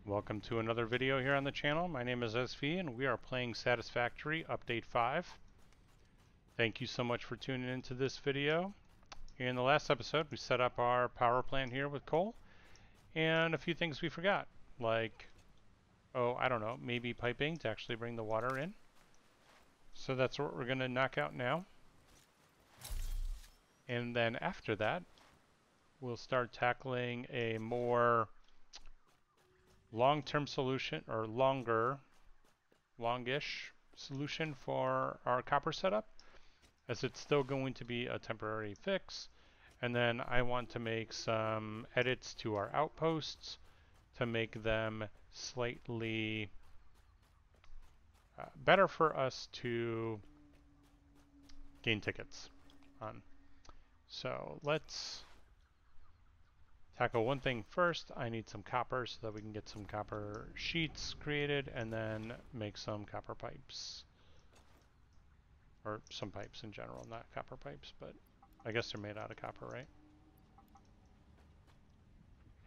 Welcome to another video here on the channel. My name is SV and we are playing Satisfactory Update 5. Thank you so much for tuning into this video. In the last episode we set up our power plant here with coal and a few things we forgot, like, I don't know, maybe piping to actually bring the water in. So that's what we're going to knock out now. And then after that we'll start tackling a more long-term solution, or longish solution for our copper setup, as it's still going to be a temporary fix. And then I want to make some edits to our outposts to make them slightly better for us to gain tickets on. So let's tackle one thing first. I need some copper so that we can get some copper sheets created and then make some copper pipes. Or some pipes in general, not copper pipes, but I guess they're made out of copper, right?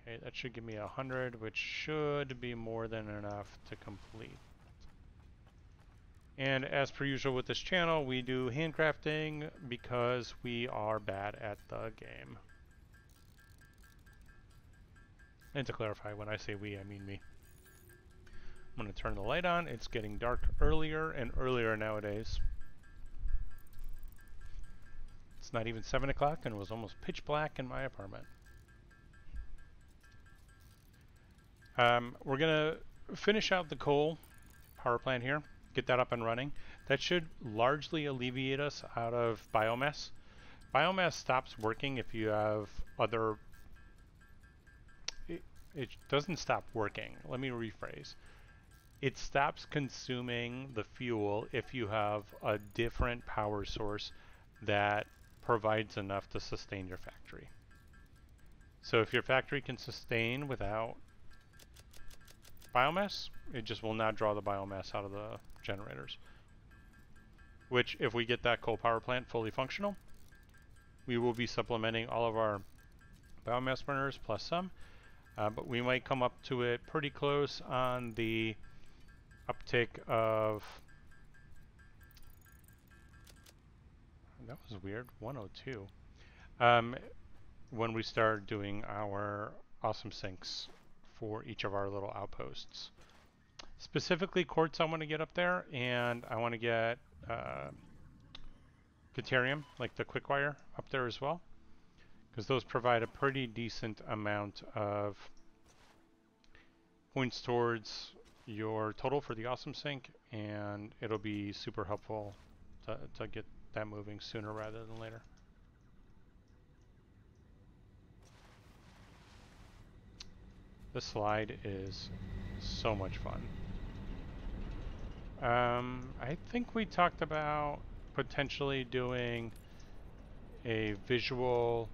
Okay, that should give me 100, which should be more than enough to complete. And as per usual with this channel, we do handcrafting because we are bad at the game. And to clarify, when I say we, I mean me. I'm going to turn the light on. It's getting dark earlier and earlier nowadays. It's not even 7 o'clock and it was almost pitch black in my apartment. We're going to finish out the coal power plant here, get that up and running. That should largely alleviate us out of biomass. Biomass stops working if you have other... It doesn't stop working. Let me rephrase. It stops consuming the fuel if you have a different power source that provides enough to sustain your factory. So if your factory can sustain without biomass, it just will not draw the biomass out of the generators. Which, if we get that coal power plant fully functional, we will be supplementing all of our biomass burners plus some. But we might come up to it pretty close on the uptick of... That was weird, 102. When we start doing our awesome sinks for each of our little outposts. Specifically quartz I want to get up there, and I want to get deuterium, like the quick wire, up there as well. Because those provide a pretty decent amount of points towards your total for the awesome sink, and it'll be super helpful to get that moving sooner rather than later. This slide is so much fun. I think we talked about potentially doing a visual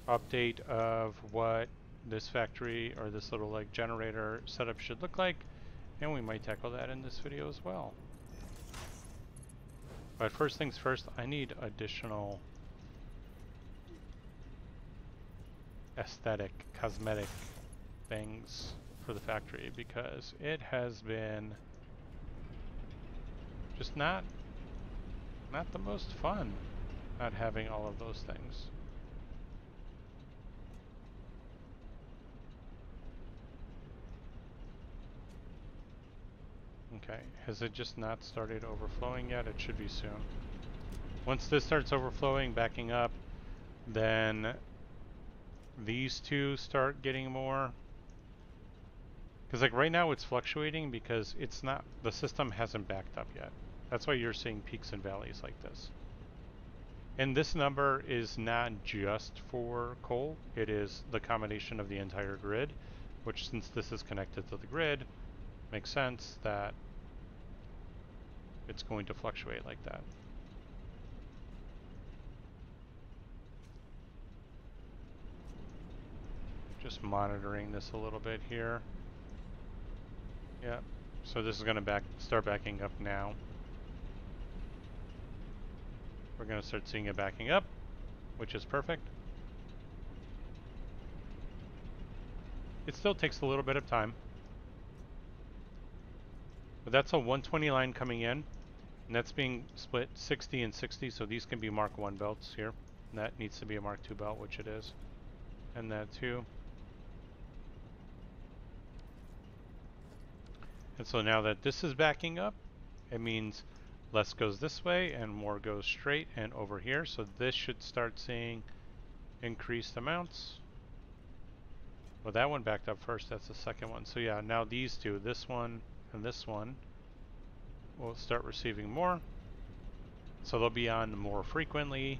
update of what this factory or this little like generator setup should look like, and we might tackle that in this video as well. But first things first, I need additional aesthetic, cosmetic things for the factory because it has been just not the most fun not having all of those things. Okay, has it just not started overflowing yet? It should be soon. Once this starts overflowing, backing up, then these two start getting more. Because like right now it's fluctuating because it's not, the system hasn't backed up yet. That's why you're seeing peaks and valleys like this. And this number is not just for coal, it is the combination of the entire grid, which since this is connected to the grid, makes sense that it's going to fluctuate like that. Just monitoring this a little bit here. Yeah, so this is going to start backing up now. We're going to start seeing it backing up, which is perfect. It still takes a little bit of time. But that's a 120 line coming in, and that's being split 60 and 60, so these can be Mark 1 belts here. And that needs to be a Mark 2 belt, which it is. And that too. And so now that this is backing up, it means less goes this way and more goes straight and over here. So this should start seeing increased amounts. Well, that one backed up first. That's the second one. So yeah, now these two, this one and this one, will start receiving more. So they'll be on more frequently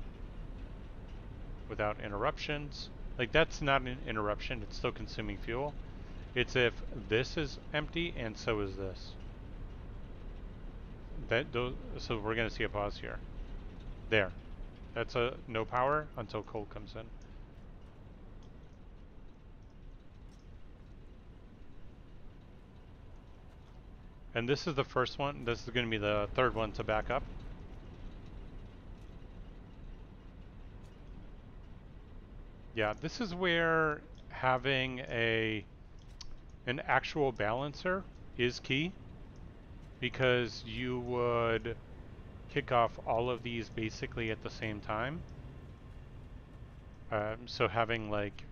without interruptions. Like, that's not an interruption. It's still consuming fuel. It's if this is empty and so is this. So we're going to see a pause here. There. That's a no power until coal comes in. And this is the first one. This is going to be the third one to back up. Yeah, this is where having an actual balancer is key, because you would kick off all of these basically at the same time. So having like,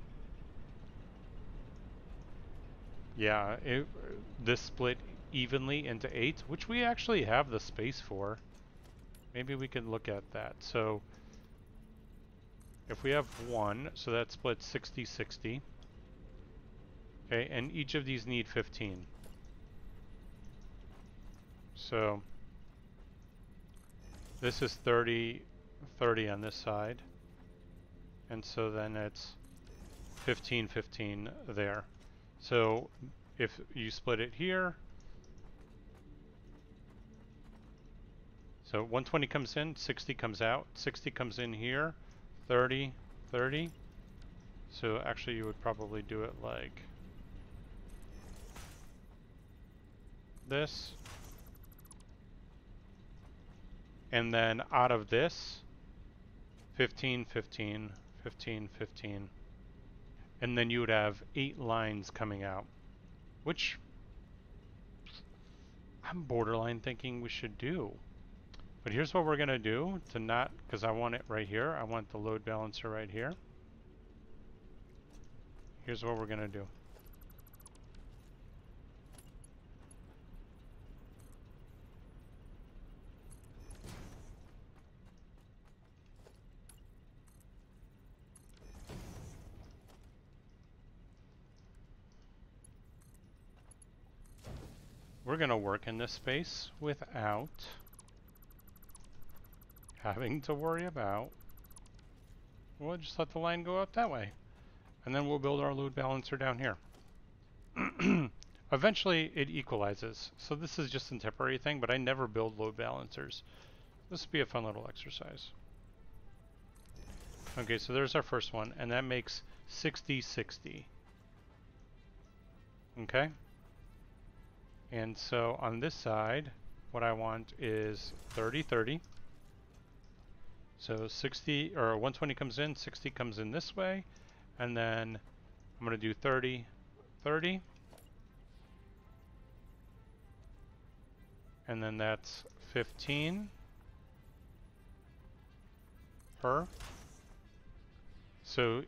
yeah, this split evenly into 8, which we actually have the space for. Maybe we can look at that. So if we have 1, so that splits 60-60. Okay, and each of these need 15. So this is 30 on this side. And so then it's 15-15 there. So if you split it here, so 120 comes in, 60 comes out, 60 comes in here, 30, 30. So actually you would probably do it like this. And then out of this, 15, 15, 15, 15. And then you would have 8 lines coming out, which I'm borderline thinking we should do. But here's what we're going to do to not, because I want it right here. I want the load balancer right here. Here's what we're going to do. We're going to work in this space without having to worry about, we'll just let the line go up that way. And then we'll build our load balancer down here. Eventually it equalizes. So this is just a temporary thing, but I never build load balancers. This would be a fun little exercise. Okay, so there's our first one, and that makes 60-60. Okay? And so on this side, what I want is 30-30. So 60 or 120 comes in, 60 comes in this way, and then I'm going to do 30-30. And then that's 15 per. So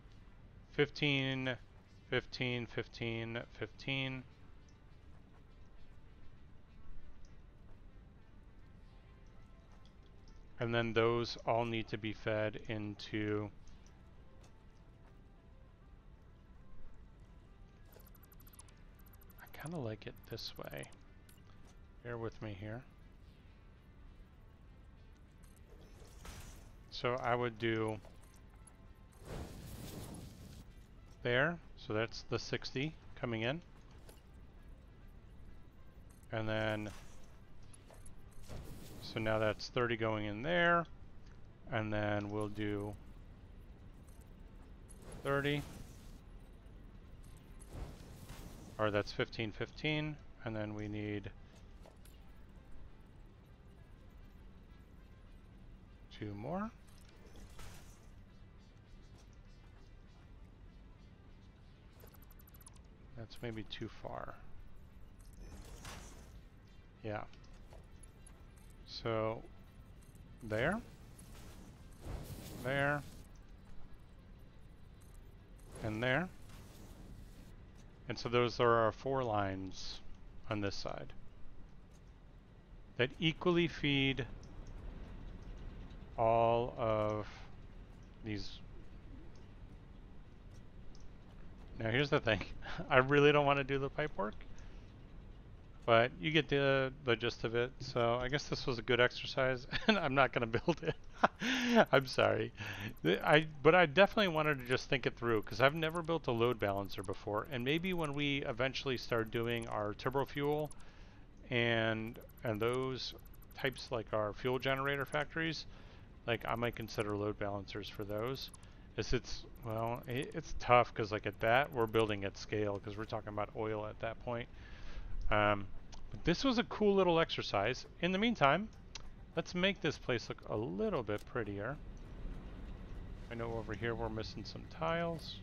15, 15, 15, 15. And then those all need to be fed into I kind of like it this way. Bear with me here. So I would do there. So that's the 60 coming in. And then so now that's 30 going in there, and then we'll do 30, or that's 15, 15, and then we need 2 more. That's maybe too far. Yeah. So, there. There. And there. And so those are our 4 lines on this side that equally feed all of these. Now here's the thing. I really don't want to do the pipe work, but you get the gist of it. So I guess this was a good exercise, and I'm not going to build it. I'm sorry. But I definitely wanted to just think it through, because I've never built a load balancer before, and maybe when we eventually start doing our turbo fuel and those types, like our fuel generator factories, like I might consider load balancers for those. Well, it's tough because like at that we're building at scale because we're talking about oil at that point. But this was a cool little exercise. In the meantime, let's make this place look a little bit prettier. I know over here we're missing some tiles.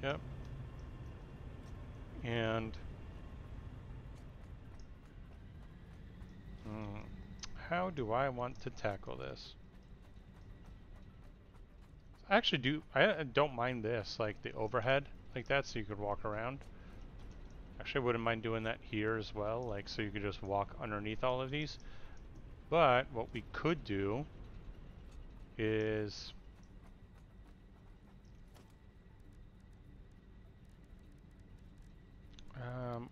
Yep. And how do I want to tackle this? I don't mind this, like the overhead like that, so you could walk around. Actually, I wouldn't mind doing that here as well, like so you could just walk underneath all of these. But what we could do is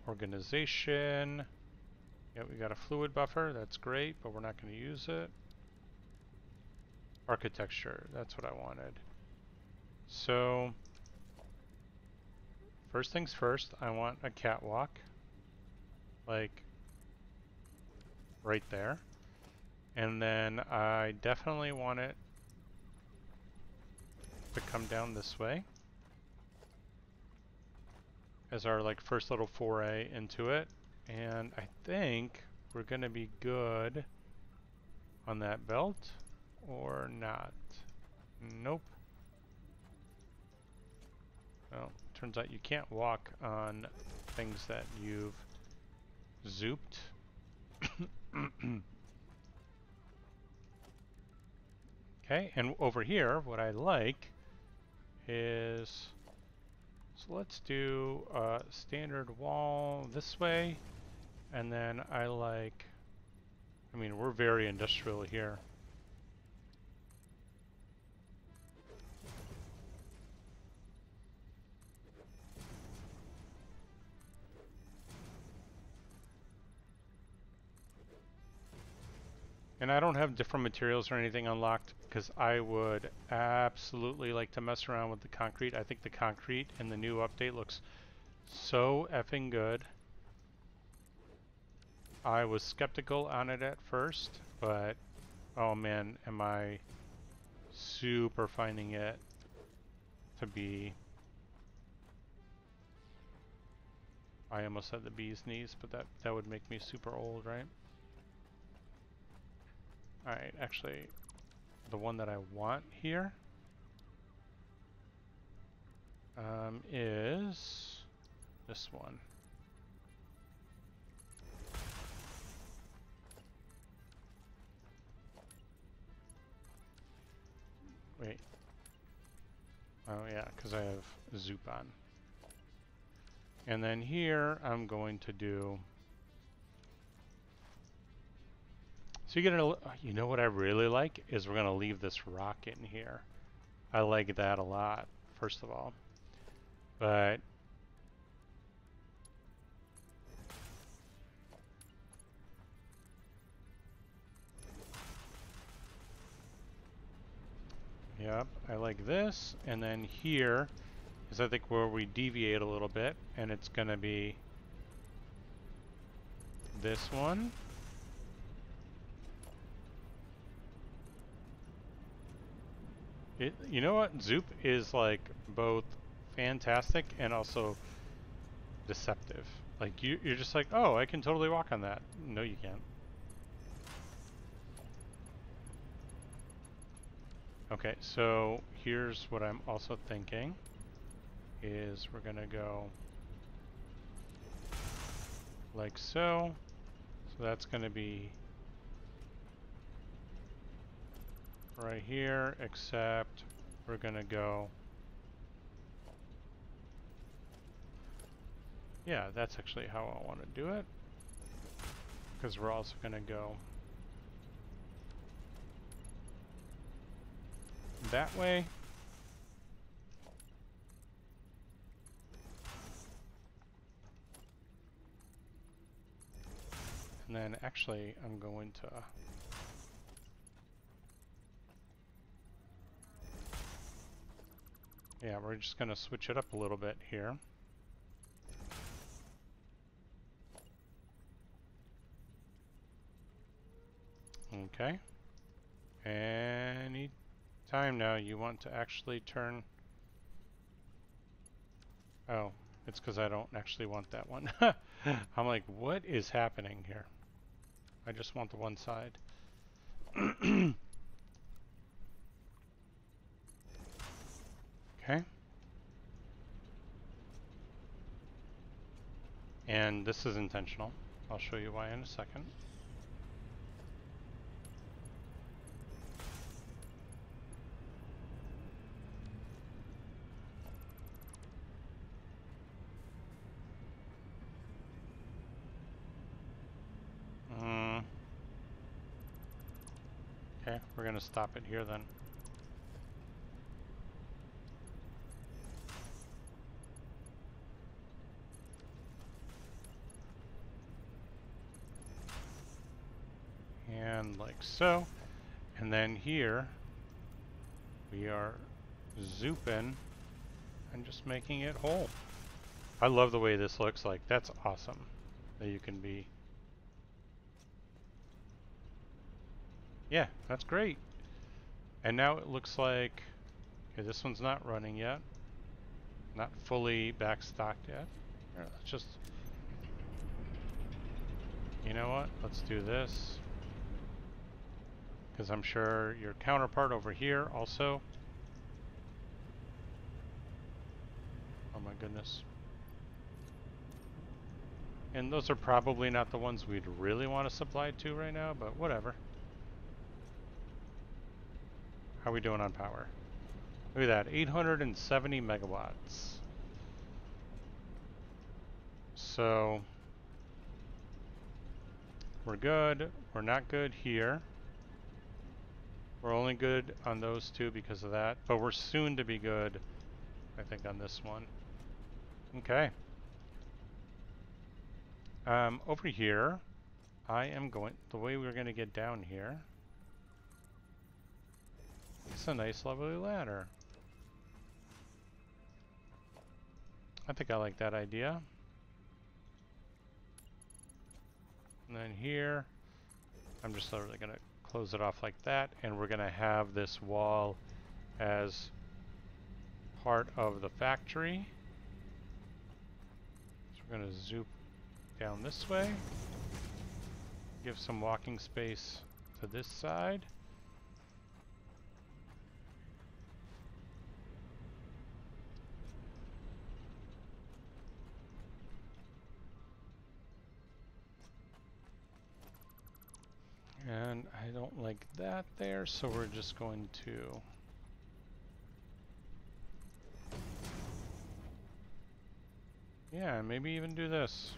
organization. Yeah, we got a fluid buffer, that's great, but we're not going to use it. Architecture, that's what I wanted. So, first things first, I want a catwalk, like right there. And then I definitely want it to come down this way as our like first little foray into it. And I think we're gonna be good on that belt or not. Nope. Well, turns out you can't walk on things that you've zooped. Okay, and over here, what I like is, so let's do a standard wall this way, and then I mean, we're very industrial here. And I don't have different materials or anything unlocked because I would absolutely like to mess around with the concrete. I think the concrete in the new update looks so effing good. I was skeptical on it at first, but oh man, am I super finding it to be... I almost said the bee's knees, but that would make me super old, right? Alright, actually, the one that I want here is this one. Wait. Oh yeah, because I have zoop on. And then here, I'm going to do... So you know what I really like is we're gonna leave this rock in here. I like that a lot, first of all. But yep, I like this. And then here is I think where we deviate a little bit, and it's gonna be this one. You know what? Zoop is like both fantastic and also deceptive. Like you're just like, oh, I can totally walk on that. No, you can't. Okay, so here's what I'm also thinking is we're gonna go like so. So that's gonna be right here, except we're gonna go, yeah, that's actually how I want to do it, because we're also gonna go that way. And then actually I'm going to yeah, we're just going to switch it up a little bit here. Okay. Any time now you want to actually turn. Oh, it's because I don't actually want that one. I'm like, what is happening here? I just want the one side. Okay. And this is intentional. I'll show you why in a second. Okay, we're going to stop it here then. And like so. And then here we are zooping and just making it whole. I love the way this looks like. That's awesome that you can be. Yeah, that's great. And now it looks like, okay, this one's not running yet. Not fully backstocked yet. Here, let's just, you know what? Let's do this. Because I'm sure your counterpart over here also. Oh my goodness. And those are probably not the ones we'd really want to supply to right now, but whatever. How are we doing on power? Look at that, 870 megawatts. So we're good. We're not good here. We're only good on those two because of that, but we're soon to be good, I think, on this one. Okay. Over here, I am going, the way we're going to get down here, it's a nice lovely ladder. I think I like that idea. And then here, I'm just literally going to close it off like that, and we're going to have this wall as part of the factory. So we're going to zoom down this way, give some walking space to this side. And I don't like that there, so we're just going to yeah, maybe even do this.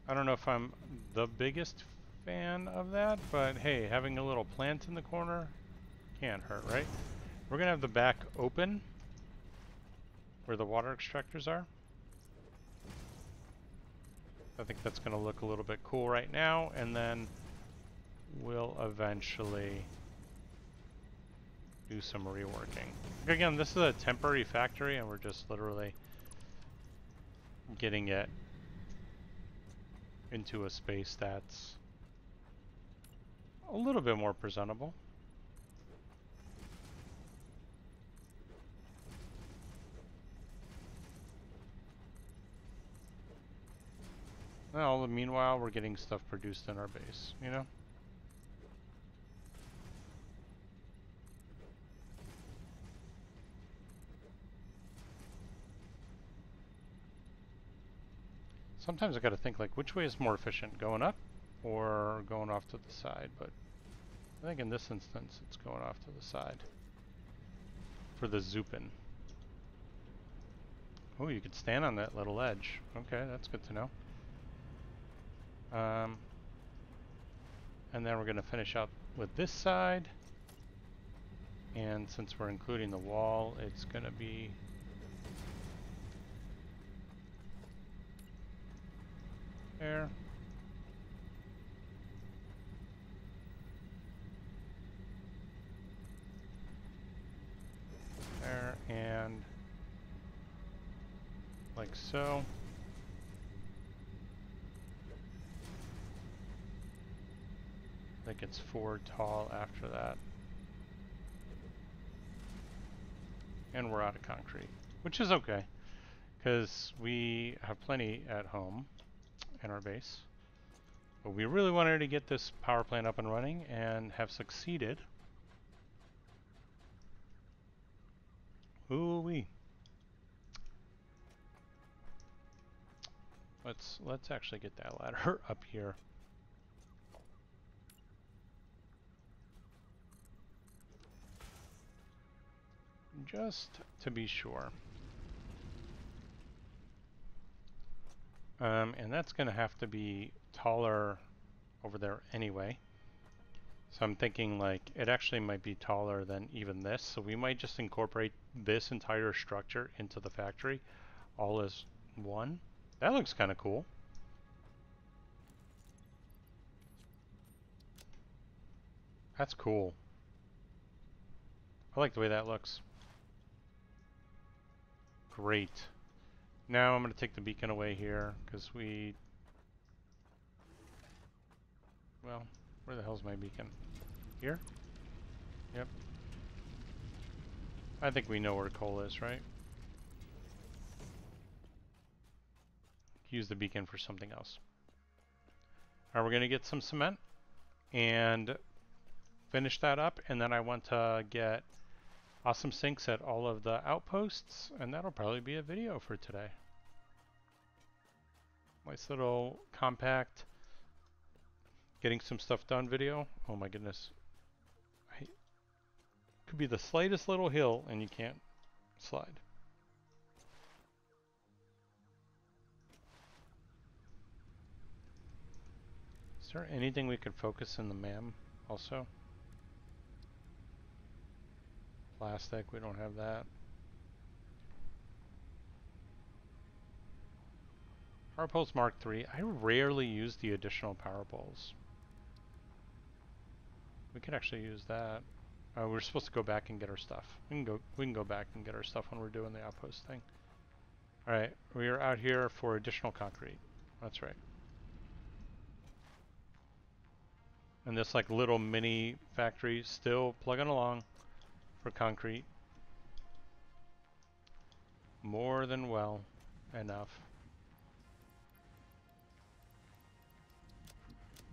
I don't know if I'm the biggest fan of that, but hey, having a little plant in the corner can't hurt, right? We're gonna have the back open where the water extractors are. I think that's gonna look a little bit cool right now, and then we'll eventually do some reworking. Again, this is a temporary factory, and we're just literally getting it into a space that's a little bit more presentable. Well, meanwhile, we're getting stuff produced in our base, you know? Sometimes I gotta think, like, which way is more efficient, going up or going off to the side? But I think in this instance, it's going off to the side for the zoopin. Oh, you could stand on that little edge. Okay, that's good to know. And then we're gonna finish up with this side. And since we're including the wall, it's gonna be there. There, and like so. I think it's 4 tall after that. And we're out of concrete, which is okay, because we have plenty at home in our base. But we really wanted to get this power plant up and running and have succeeded. Ooh-wee. Let's actually get that ladder up here. Just to be sure. And that's going to have to be taller over there anyway. So I'm thinking like it actually might be taller than even this. So we might just incorporate this entire structure into the factory all as one. That looks kind of cool. That's cool. I like the way that looks. Great. Now I'm going to take the beacon away here because well, where the hell's my beacon? Here? Yep. I think we know where coal is, right? Use the beacon for something else. Alright, we're going to get some cement and finish that up, and then I want to get awesome sinks at all of the outposts, and that'll probably be a video for today. Nice little compact getting some stuff done video. Oh my goodness. Could be the slightest little hill and you can't slide. Is there anything we could focus in the MAM also? Plastic, we don't have that. Power poles Mark III. I rarely use the additional power poles. We could actually use that. We're supposed to go back and get our stuff. We can go back and get our stuff when we're doing the outpost thing. Alright, we are out here for additional concrete. That's right. And this like little mini factory still plugging along for concrete. More than well enough.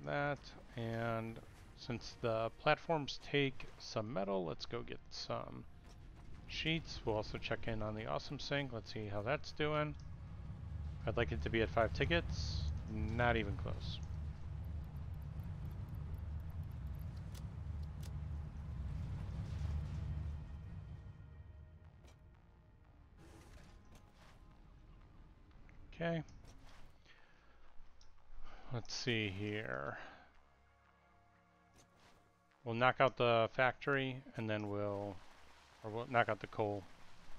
That, and since the platforms take some metal, let's go get some sheets. We'll also check in on the awesome sink. Let's see how that's doing. I'd like it to be at 5 tickets. Not even close. Okay. Let's see here. We'll knock out the factory, and then we'll knock out the coal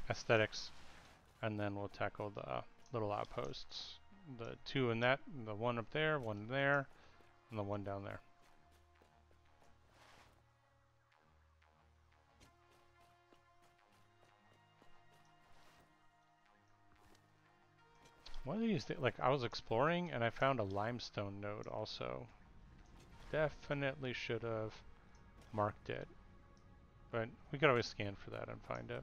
aesthetics, and then we'll tackle the little outposts. The 2 in that, the 1 up there, 1 there, and the 1 down there. One of these, like I was exploring and I found a limestone node also. Definitely should have marked it. But we could always scan for that and find it.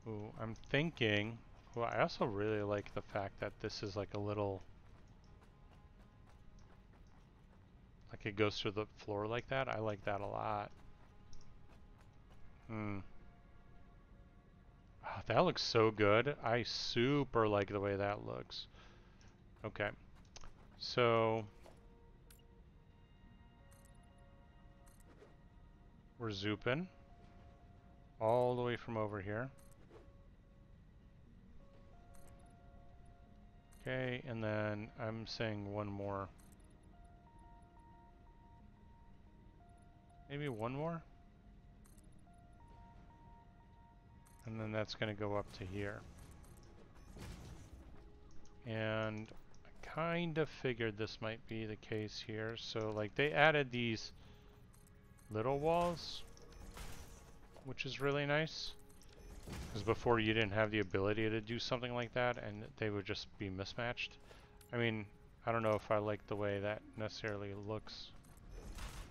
Ooh, I'm thinking, well, I also really like the fact that this is like a little, like it goes through the floor like that. I like that a lot. Oh, that looks so good. I super like the way that looks. Okay. So we're zooping all the way from over here. Okay, and then I'm saying one more. Maybe one more? And then that's going to go up to here. And I kind of figured this might be the case here. So like they added these little walls, which is really nice. Because before you didn't have the ability to do something like that and they would just be mismatched. I mean, I don't know if I like the way that necessarily looks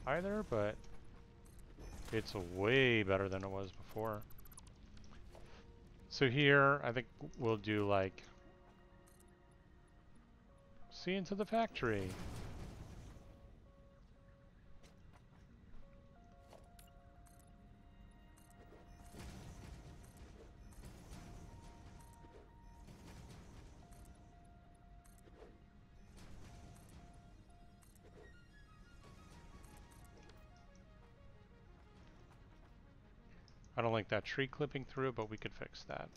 either, but it's way better than it was before. So here, I think we'll do like, see into the factory. I don't like that tree clipping through, but we could fix that.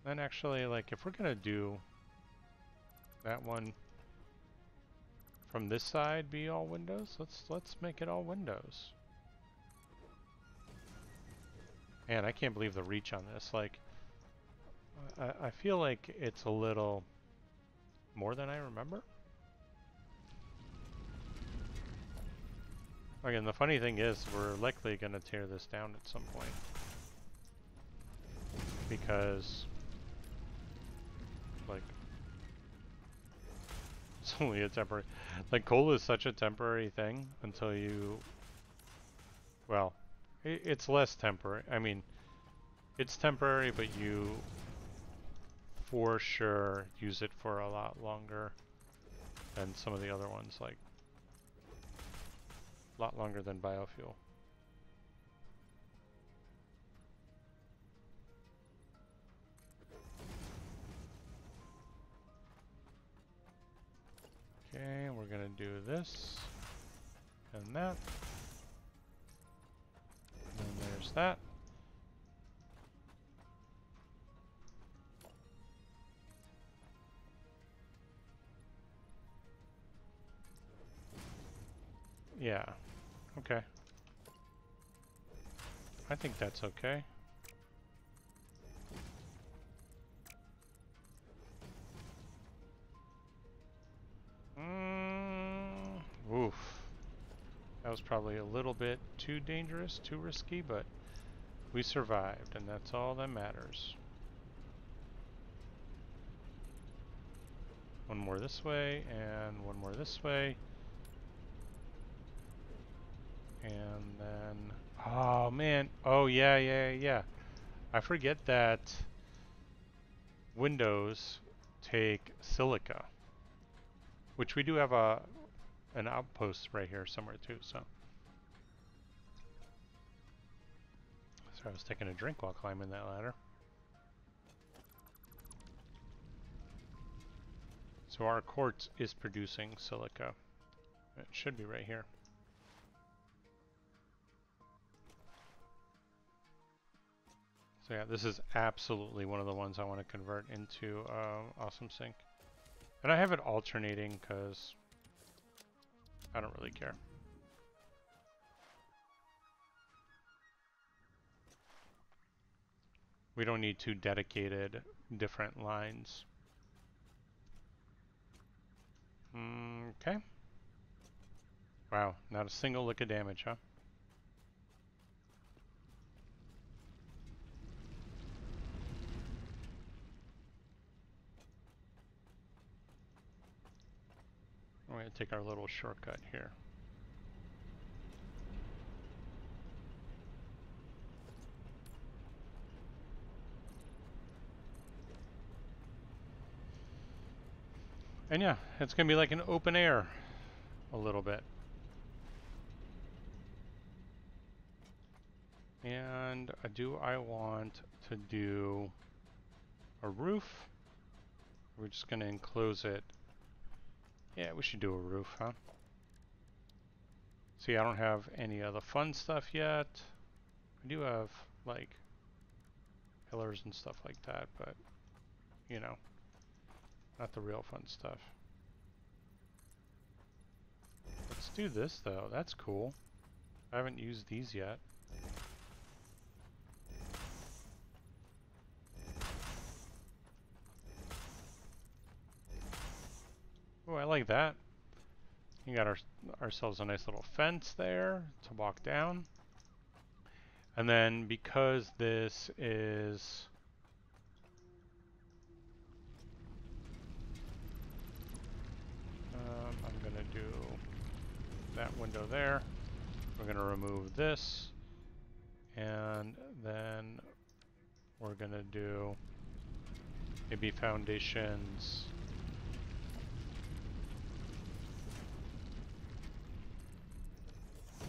Then actually, like, if we're gonna do that one from this side be all windows, let's make it all windows. Man, I can't believe the reach on this. Like, I feel like it's a little more than I remember. Again, the funny thing is, we're likely gonna tear this down at some point. Because, like, it's only a temporary... Like, coal is such a temporary thing until you... Well, it's less temporary. I mean, it's temporary, but you for sure use it for a lot longer than some of the other ones, like a lot longer than biofuel. Okay, we're gonna do this and that. And then there's that. Yeah, okay. I think that's okay. Oof. That was probably a little bit too dangerous, too risky, but we survived, and that's all that matters. One more this way, and one more this way. And then... Oh, man. Oh, yeah. I forget that Windows take silica, which we do have an outpost right here somewhere too, so. Sorry, I was taking a drink while climbing that ladder. So our quartz is producing silica. It should be right here. So yeah, this is absolutely one of the ones I want to convert into Awesome Sink. And I have it alternating because I don't really care. We don't need two dedicated different lines. Okay. Wow, not a single lick of damage, huh? We're going to take our little shortcut here. And yeah, it's going to be like an open air a little bit. And do I want to do a roof? We're just going to enclose it. Yeah, we should do a roof, huh? See, I don't have any of the fun stuff yet. I do have, like, pillars and stuff like that, but, you know, not the real fun stuff. Let's do this, though. That's cool. I haven't used these yet. Oh, I like that. You got ourselves a nice little fence there to walk down. And then because this is I'm going to do that window there. We're going to remove this. And then we're going to do maybe foundations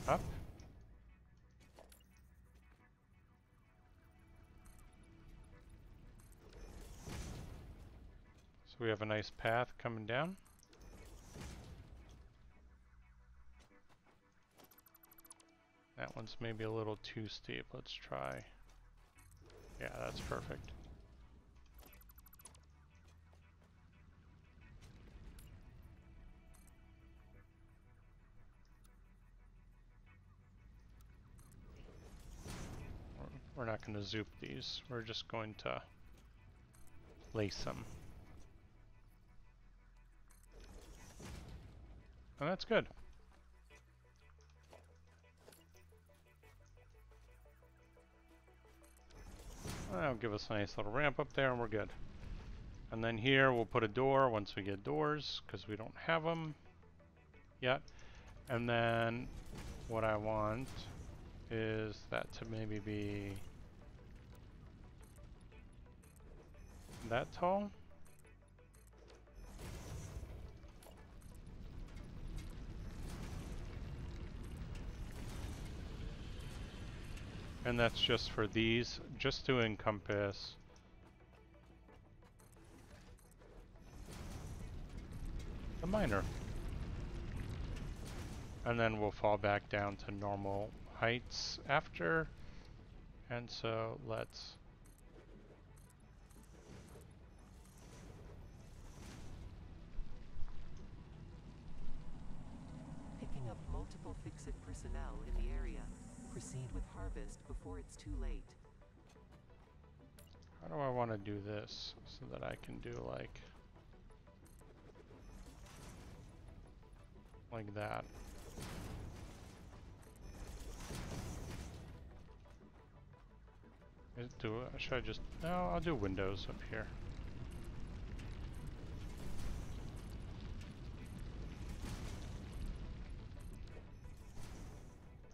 up. So we have a nice path coming down. That one's maybe a little too steep. Let's try. Yeah, that's perfect. We're not going to zoop these. We're just going to lace them. And that's good. That'll give us a nice little ramp up there and we're good. And then here we'll put a door once we get doors because we don't have them yet. And then what I want is that to maybe be that tall. And that's just for these, just to encompass the miner. And then we'll fall back down to normal heights after. And so let's picking up multiple fix-it personnel in the area. Proceed with harvest before it's too late. How do I want to do this so that I can do like that? Should I just, no, I'll do windows up here.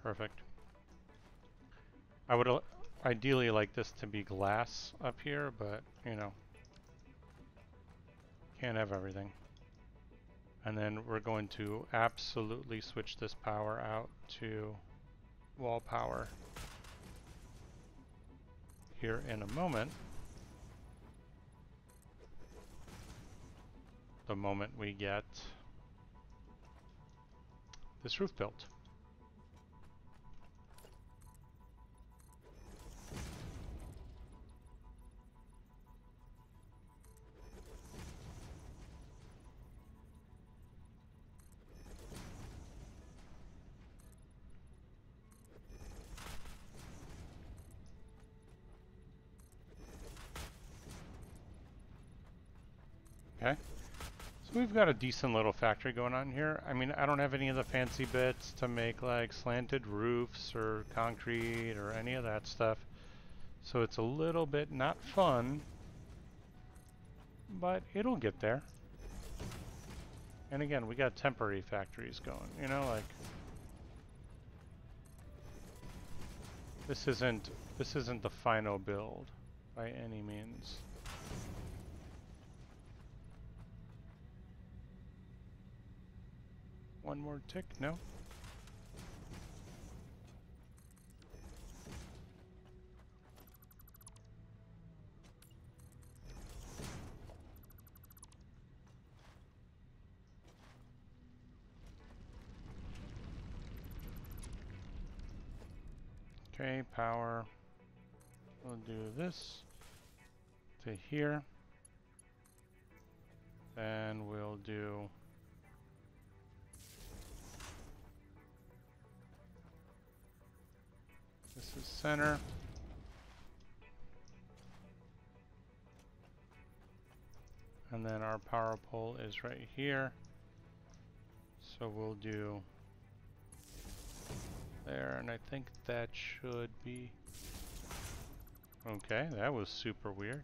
Perfect. I would ideally like this to be glass up here, but you know, can't have everything. And then we're going to absolutely switch this power out to wall power here in a moment. The moment we get this roof built. Okay, so we've got a decent little factory going on here. I mean, I don't have any of the fancy bits to make like slanted roofs or concrete or any of that stuff. So it's a little bit not fun, but it'll get there. And again, we got temporary factories going, you know, like this isn't the final build by any means. One more tick, no? Okay, power. We'll do this to here. Then we'll do this is center. And then our power pole is right here. So we'll do there, and I think that should be okay. That was super weird.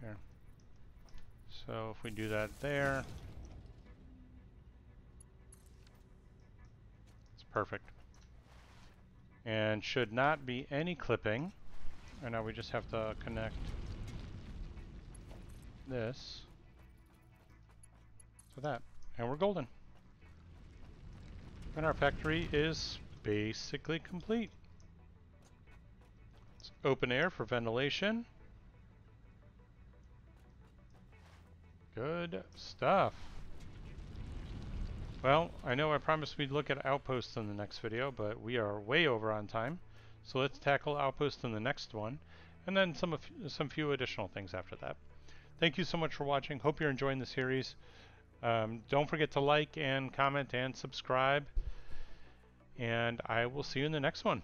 Here. So if we do that there, it's perfect. And should not be any clipping. And now we just have to connect this to that. And we're golden. And our factory is basically complete. It's open air for ventilation. Good stuff. Well, I know I promised we'd look at outposts in the next video, but we are way over on time. So let's tackle outposts in the next one, and then some few additional things after that. Thank you so much for watching. Hope you're enjoying the series. Don't forget to like and comment and subscribe. And I will see you in the next one.